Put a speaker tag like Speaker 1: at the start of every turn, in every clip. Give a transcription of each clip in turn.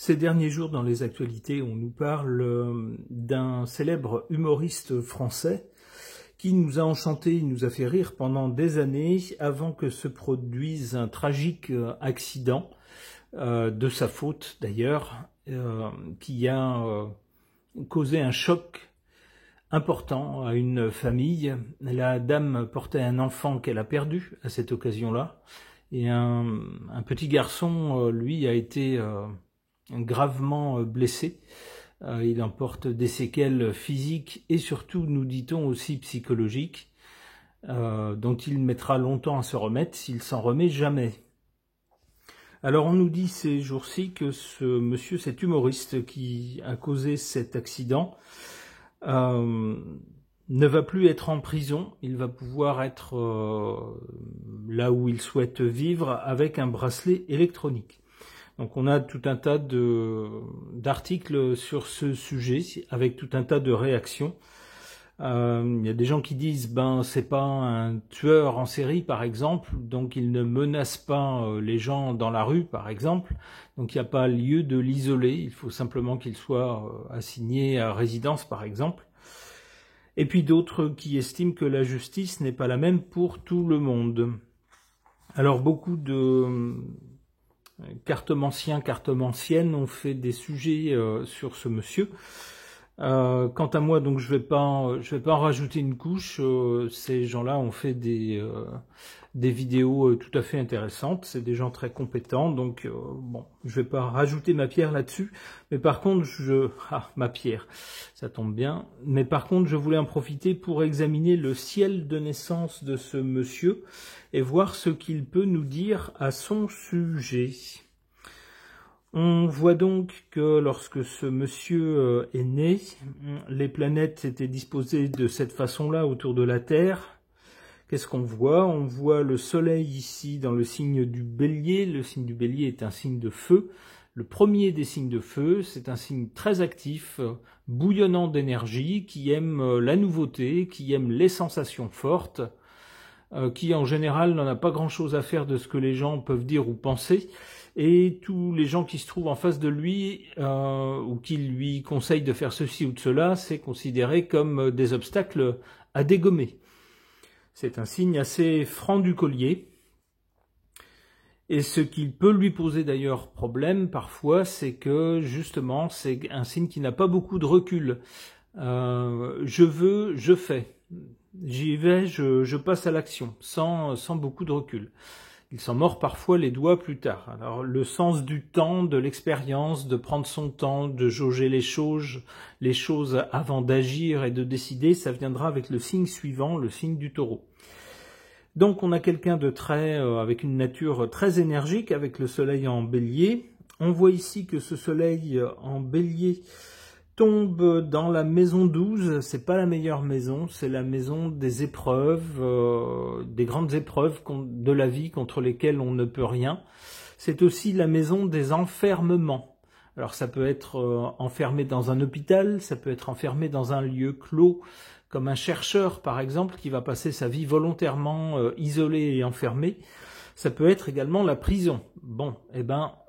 Speaker 1: Ces derniers jours, dans les actualités, on nous parle d'un célèbre humoriste français qui nous a enchantés, il nous a fait rire pendant des années avant que se produise un tragique accident, de sa faute d'ailleurs, qui a causé un choc important à une famille. La dame portait un enfant qu'elle a perdu à cette occasion-là, et un petit garçon, lui, a été gravement blessé. Il en porte des séquelles physiques et surtout, nous dit-on, aussi psychologiques, dont il mettra longtemps à se remettre s'il s'en remet jamais. Alors on nous dit ces jours-ci que ce monsieur, cet humoriste qui a causé cet accident, ne va plus être en prison, il va pouvoir être là où il souhaite vivre avec un bracelet électronique. Donc on a tout un tas d'articles sur ce sujet, avec tout un tas de réactions. Il y a des gens qui disent c'est pas un tueur en série par exemple, donc il ne menace pas les gens dans la rue par exemple, donc il n'y a pas lieu de l'isoler, il faut simplement qu'il soit assigné à résidence par exemple. Et puis d'autres qui estiment que la justice n'est pas la même pour tout le monde. Alors beaucoup de cartomanciens, cartomanciennes ont fait des sujets sur ce monsieur. Quant à moi, donc je vais pas en rajouter une couche. Ces gens-là ont fait des vidéos tout à fait intéressantes. C'est des gens très compétents, donc bon, je vais pas rajouter ma pierre là-dessus. Mais par contre, ma pierre, ça tombe bien. Mais par contre, je voulais en profiter pour examiner le ciel de naissance de ce monsieur et voir ce qu'il peut nous dire à son sujet. On voit donc que lorsque ce monsieur est né, les planètes étaient disposées de cette façon-là autour de la Terre. Qu'est-ce qu'on voit? On voit le Soleil ici dans le signe du Bélier. Le signe du Bélier est un signe de feu. Le premier des signes de feu, c'est un signe très actif, bouillonnant d'énergie, qui aime la nouveauté, qui aime les sensations fortes, qui en général n'en a pas grand-chose à faire de ce que les gens peuvent dire ou penser. Et tous les gens qui se trouvent en face de lui ou qui lui conseillent de faire ceci ou de cela, c'est considéré comme des obstacles à dégommer. C'est un signe assez franc du collier. Et ce qui peut lui poser d'ailleurs problème parfois, c'est que justement, c'est un signe qui n'a pas beaucoup de recul. Je veux, je fais. J'y vais, je passe à l'action, sans beaucoup de recul. Il s'en mord parfois les doigts plus tard. Alors le sens du temps, de l'expérience, de prendre son temps, de jauger les choses avant d'agir et de décider, ça viendra avec le signe suivant, le signe du Taureau. Donc on a quelqu'un de avec une nature très énergique, avec le soleil en bélier. On voit ici que ce soleil en bélier tombe dans la maison 12, c'est pas la meilleure maison, c'est la maison des épreuves, des grandes épreuves de la vie contre lesquelles on ne peut rien. C'est aussi la maison des enfermements. Alors ça peut être enfermé dans un hôpital, ça peut être enfermé dans un lieu clos, comme un chercheur par exemple, qui va passer sa vie volontairement isolé et enfermé. Ça peut être également la prison. Bon,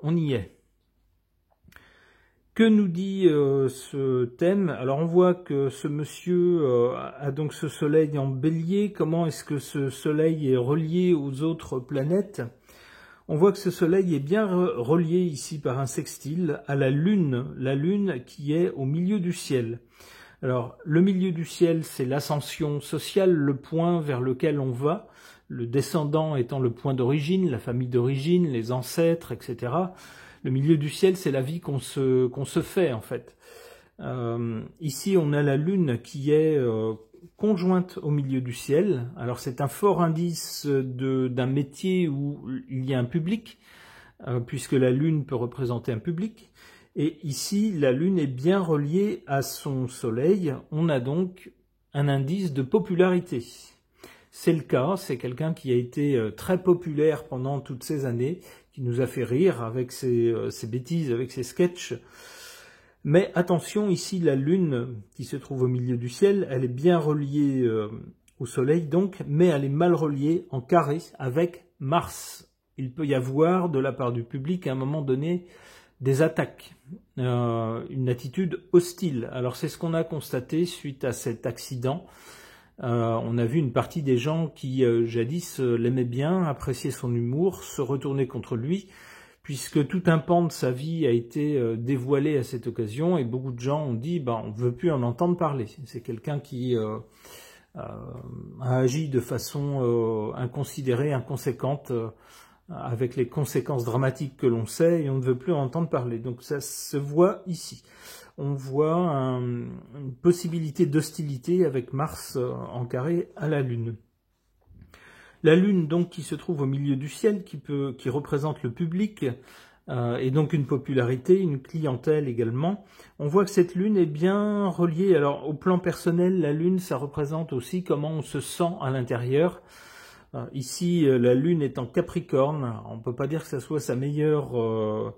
Speaker 1: on y est. Que nous dit ce thème? Alors on voit que ce monsieur a donc ce soleil en bélier. Comment est-ce que ce soleil est relié aux autres planètes? On voit que ce soleil est bien relié ici par un sextile à la lune qui est au milieu du ciel. Alors le milieu du ciel, c'est l'ascension sociale, le point vers lequel on va, le descendant étant le point d'origine, la famille d'origine, les ancêtres, etc. Le milieu du ciel, c'est la vie qu'on se fait, en fait. Ici, on a la lune qui est conjointe au milieu du ciel. Alors, c'est un fort indice d'un métier où il y a un public, puisque la lune peut représenter un public. Et ici, la lune est bien reliée à son soleil. On a donc un indice de popularité. C'est le cas, c'est quelqu'un qui a été très populaire pendant toutes ces années, qui nous a fait rire avec ses bêtises, avec ses sketchs. Mais attention, ici, la lune qui se trouve au milieu du ciel, elle est bien reliée au soleil donc, mais elle est mal reliée en carré avec Mars. Il peut y avoir, de la part du public, à un moment donné, des attaques, une attitude hostile. Alors c'est ce qu'on a constaté suite à cet accident. On a vu une partie des gens qui jadis l'aimaient bien, appréciaient son humour, se retourner contre lui, puisque tout un pan de sa vie a été dévoilé à cette occasion, et beaucoup de gens ont dit on ne veut plus en entendre parler. C'est quelqu'un qui a agi de façon inconsidérée, inconséquente, avec les conséquences dramatiques que l'on sait, et on ne veut plus en entendre parler. Donc ça se voit ici. On voit une possibilité d'hostilité avec Mars en carré à la Lune. La Lune, donc, qui se trouve au milieu du ciel, qui représente le public, et donc une popularité, une clientèle également. On voit que cette Lune est bien reliée. Alors, au plan personnel, la Lune, ça représente aussi comment on se sent à l'intérieur. Ici, la Lune est en Capricorne. On ne peut pas dire que ça soit sa meilleure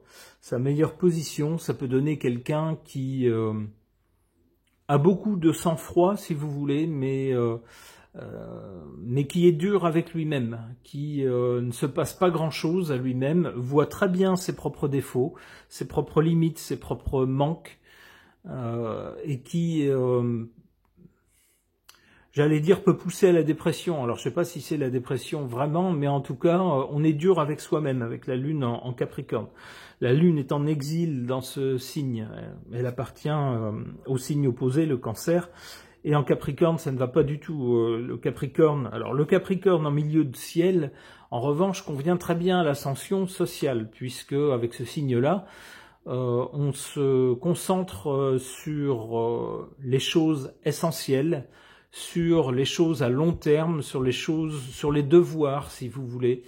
Speaker 1: position. Ça peut donner quelqu'un qui a beaucoup de sang-froid, si vous voulez, mais qui est dur avec lui-même, qui ne se passe pas grand-chose à lui-même, voit très bien ses propres défauts, ses propres limites, ses propres manques, et qui... j'allais dire peut pousser à la dépression. Alors je ne sais pas si c'est la dépression vraiment, mais en tout cas, on est dur avec soi-même, avec la Lune en Capricorne. La Lune est en exil dans ce signe. Elle appartient au signe opposé, le Cancer. Et en Capricorne, ça ne va pas du tout. Le Capricorne, alors le Capricorne en milieu de ciel, en revanche, convient très bien à l'ascension sociale, puisque avec ce signe-là, on se concentre sur les choses essentielles, sur les choses à long terme, sur les devoirs, si vous voulez,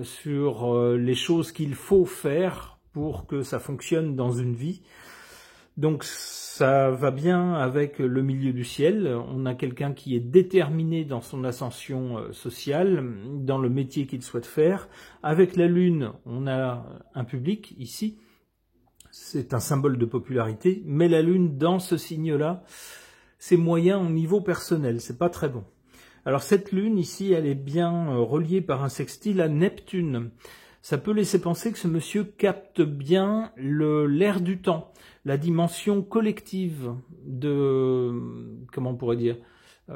Speaker 1: sur les choses qu'il faut faire pour que ça fonctionne dans une vie. Donc ça va bien avec le milieu du ciel. On a quelqu'un qui est déterminé dans son ascension sociale, dans le métier qu'il souhaite faire. Avec la Lune, on a un public ici. C'est un symbole de popularité, mais la Lune, dans ce signe-là, c'est moyen au niveau personnel, c'est pas très bon. Alors cette Lune ici, elle est bien reliée par un sextile à Neptune. Ça peut laisser penser que ce monsieur capte bien l'air du temps, la dimension collective de, comment on pourrait dire,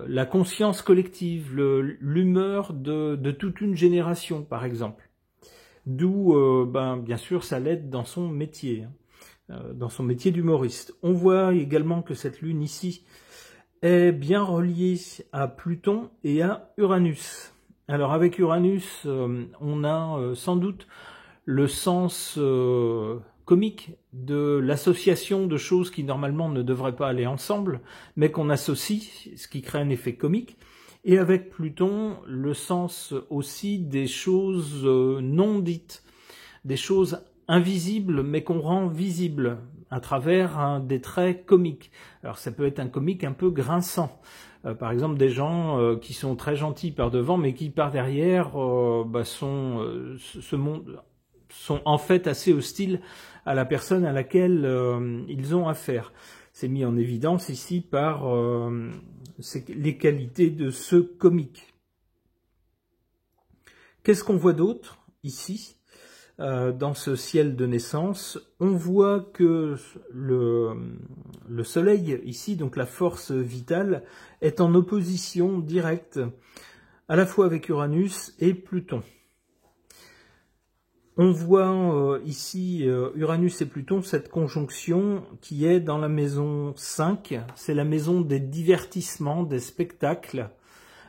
Speaker 1: la conscience collective, l'humeur de toute une génération, par exemple. D'où, bien sûr, ça l'aide dans son métier d'humoriste. On voit également que cette Lune ici est bien reliée à Pluton et à Uranus. Alors avec Uranus, on a sans doute le sens comique de l'association de choses qui normalement ne devraient pas aller ensemble, mais qu'on associe, ce qui crée un effet comique. Et avec Pluton, le sens aussi des choses non dites, des choses invisibles mais qu'on rend visibles à travers des traits comiques. Alors ça peut être un comique un peu grinçant. Par exemple, des gens qui sont très gentils par devant, mais qui par derrière sont en fait assez hostiles à la personne à laquelle ils ont affaire. C'est mis en évidence ici par les qualités de ce comique. Qu'est-ce qu'on voit d'autre ici dans ce ciel de naissance? On voit que le soleil ici, donc la force vitale, est en opposition directe à la fois avec Uranus et Pluton. On voit ici Uranus et Pluton, cette conjonction qui est dans la maison 5, c'est la maison des divertissements, des spectacles.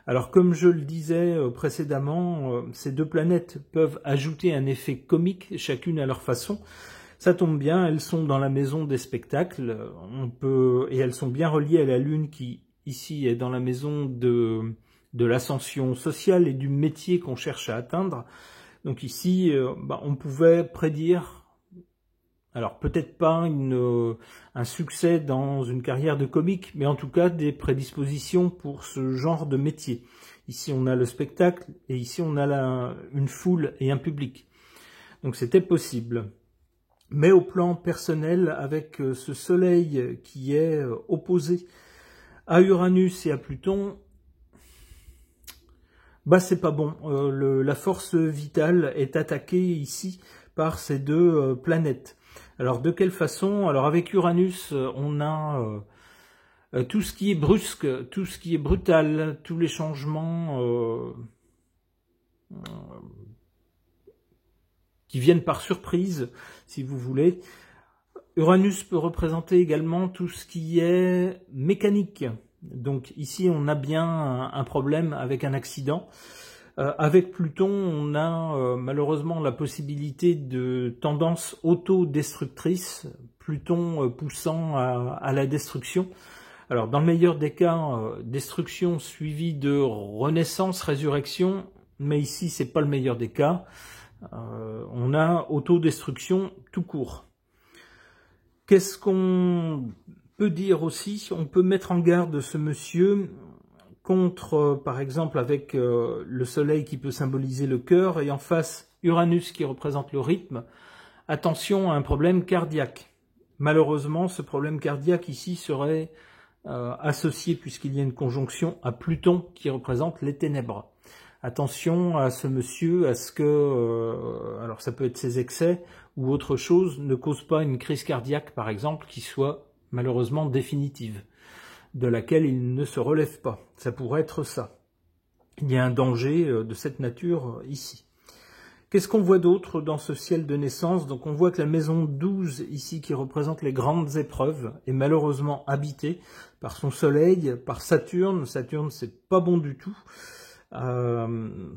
Speaker 1: Alors comme je le disais précédemment, ces deux planètes peuvent ajouter un effet comique, chacune à leur façon. Ça tombe bien, elles sont dans la maison des spectacles, et elles sont bien reliées à la Lune qui, ici, est dans la maison de l'ascension sociale et du métier qu'on cherche à atteindre. Donc ici, on pouvait prédire, alors peut-être pas un succès dans une carrière de comique, mais en tout cas des prédispositions pour ce genre de métier. Ici on a le spectacle et ici on a une foule et un public. Donc c'était possible. Mais au plan personnel, avec ce soleil qui est opposé à Uranus et à Pluton, c'est pas bon. La force vitale est attaquée ici par ces deux planètes. Alors de quelle façon? Alors avec Uranus, on a tout ce qui est brusque, tout ce qui est brutal, tous les changements qui viennent par surprise, si vous voulez. Uranus peut représenter également tout ce qui est mécanique. Donc ici, on a bien un problème avec un accident. Avec Pluton, on a malheureusement la possibilité de tendance autodestructrice, Pluton poussant à la destruction. Alors dans le meilleur des cas, destruction suivie de renaissance, résurrection, mais ici c'est pas le meilleur des cas. On a autodestruction tout court. Qu'est-ce qu'on peut dire aussi? On peut mettre en garde ce monsieur contre, par exemple, avec le soleil qui peut symboliser le cœur, et en face Uranus qui représente le rythme. Attention à un problème cardiaque. Malheureusement, ce problème cardiaque ici serait associé, puisqu'il y a une conjonction, à Pluton qui représente les ténèbres. Attention à ce monsieur, à ce que, alors ça peut être ses excès ou autre chose, ne cause pas une crise cardiaque, par exemple, qui soit malheureusement définitive, de laquelle il ne se relève pas. Ça pourrait être ça. Il y a un danger de cette nature ici. Qu'est-ce qu'on voit d'autre dans ce ciel de naissance? Donc on voit que la maison 12, ici, qui représente les grandes épreuves, est malheureusement habitée par son soleil, par Saturne. Saturne, c'est pas bon du tout.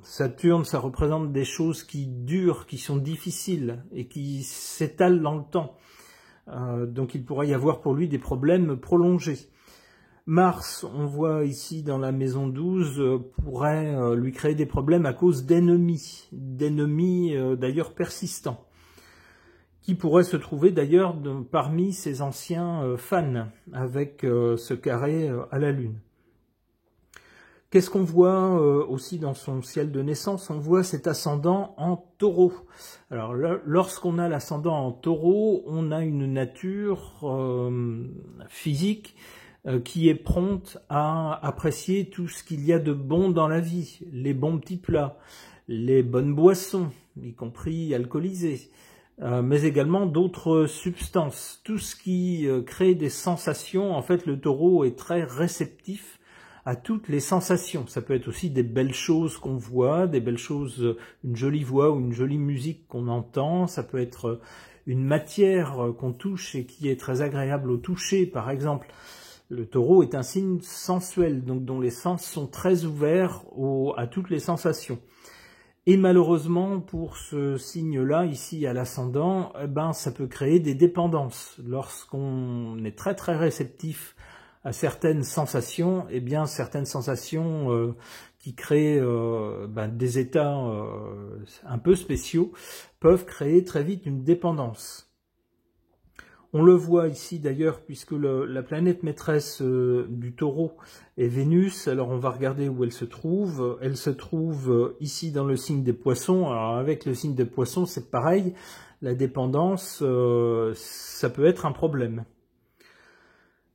Speaker 1: Saturne, ça représente des choses qui durent, qui sont difficiles et qui s'étalent dans le temps. Donc il pourrait y avoir pour lui des problèmes prolongés. Mars, on voit ici dans la maison 12, pourrait lui créer des problèmes à cause d'ennemis d'ailleurs persistants, qui pourraient se trouver d'ailleurs parmi ses anciens fans, avec ce carré à la Lune. Qu'est-ce qu'on voit aussi dans son ciel de naissance? On voit cet ascendant en Taureau. Alors lorsqu'on a l'ascendant en Taureau, on a une nature physique qui est prompte à apprécier tout ce qu'il y a de bon dans la vie, les bons petits plats, les bonnes boissons, y compris alcoolisées, mais également d'autres substances. Tout ce qui crée des sensations, en fait le Taureau est très réceptif à toutes les sensations. Ça peut être aussi des belles choses qu'on voit, des belles choses, une jolie voix ou une jolie musique qu'on entend. Ça peut être une matière qu'on touche et qui est très agréable au toucher, par exemple. Le Taureau est un signe sensuel, donc dont les sens sont très ouverts à toutes les sensations. Et malheureusement, pour ce signe-là, ici à l'ascendant, ça peut créer des dépendances. Lorsqu'on est très très réceptif à certaines sensations, certaines sensations qui créent des états un peu spéciaux peuvent créer très vite une dépendance. On le voit ici d'ailleurs, puisque la planète maîtresse du Taureau est Vénus. Alors on va regarder où elle se trouve. Elle se trouve ici dans le signe des Poissons. Alors avec le signe des Poissons, c'est pareil. La dépendance, ça peut être un problème.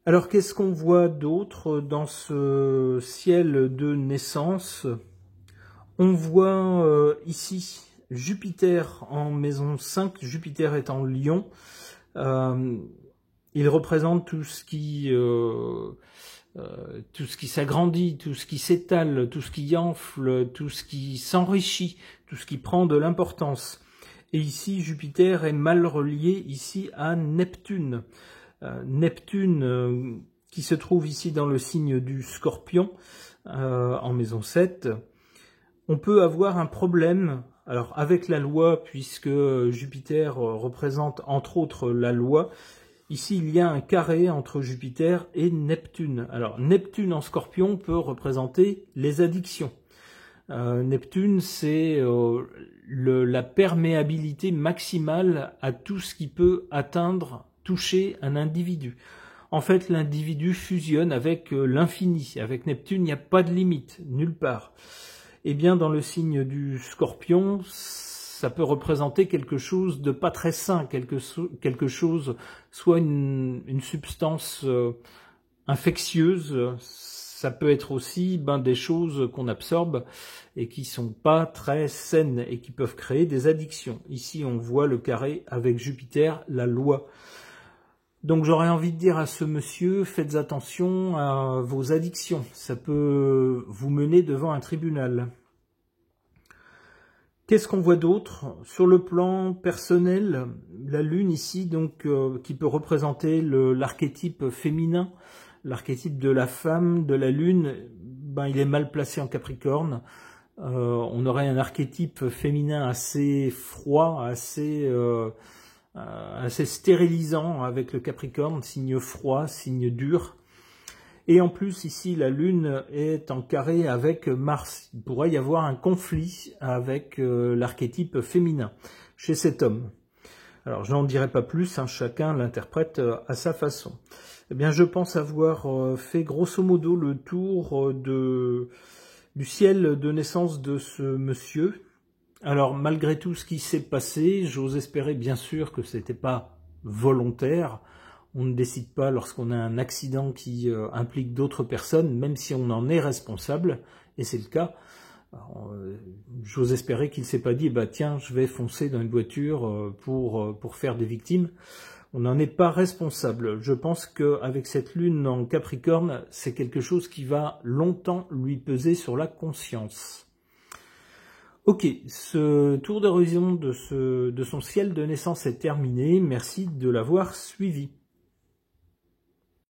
Speaker 1: Alors qu'est-ce qu'on voit d'autre dans ce ciel de naissance? On voit ici Jupiter en maison 5, Jupiter est en Lion. Il représente tout ce qui s'agrandit, tout ce qui s'étale, tout ce qui enfle, tout ce qui s'enrichit, tout ce qui prend de l'importance. Et ici, Jupiter est mal relié ici à Neptune. Neptune qui se trouve ici dans le signe du Scorpion, en maison 7. On peut avoir un problème alors avec la loi, puisque Jupiter représente entre autres la loi. Ici, il y a un carré entre Jupiter et Neptune. Alors, Neptune en Scorpion peut représenter les addictions. Neptune, c'est la perméabilité maximale à tout ce qui peut toucher un individu. En fait, l'individu fusionne avec l'infini. Avec Neptune, il n'y a pas de limite, nulle part. Eh bien, dans le signe du Scorpion, ça peut représenter quelque chose de pas très sain, quelque chose, soit une substance infectieuse, ça peut être aussi des choses qu'on absorbe et qui sont pas très saines et qui peuvent créer des addictions. Ici, on voit le carré avec Jupiter, la loi. Donc j'aurais envie de dire à ce monsieur, faites attention à vos addictions. Ça peut vous mener devant un tribunal. Qu'est-ce qu'on voit d'autre? Sur le plan personnel, la Lune ici, donc, qui peut représenter l'archétype féminin, l'archétype de la femme, de la Lune, il est mal placé en Capricorne. On aurait un archétype féminin assez froid, assez stérilisant avec le Capricorne, signe froid, signe dur. Et en plus, ici, la Lune est en carré avec Mars. Il pourrait y avoir un conflit avec l'archétype féminin chez cet homme. Alors, je n'en dirai pas plus, chacun l'interprète à sa façon. Eh bien, je pense avoir fait grosso modo le tour du ciel de naissance de ce monsieur. Alors, malgré tout ce qui s'est passé, j'ose espérer bien sûr que ce n'était pas volontaire. On ne décide pas lorsqu'on a un accident qui implique d'autres personnes, même si on en est responsable, et c'est le cas. J'ose espérer qu'il ne s'est pas dit tiens, je vais foncer dans une voiture pour faire des victimes. On n'en est pas responsable. Je pense qu'avec cette lune en Capricorne, c'est quelque chose qui va longtemps lui peser sur la conscience. Ok, ce tour d'horizon de son ciel de naissance est terminé. Merci de l'avoir suivi.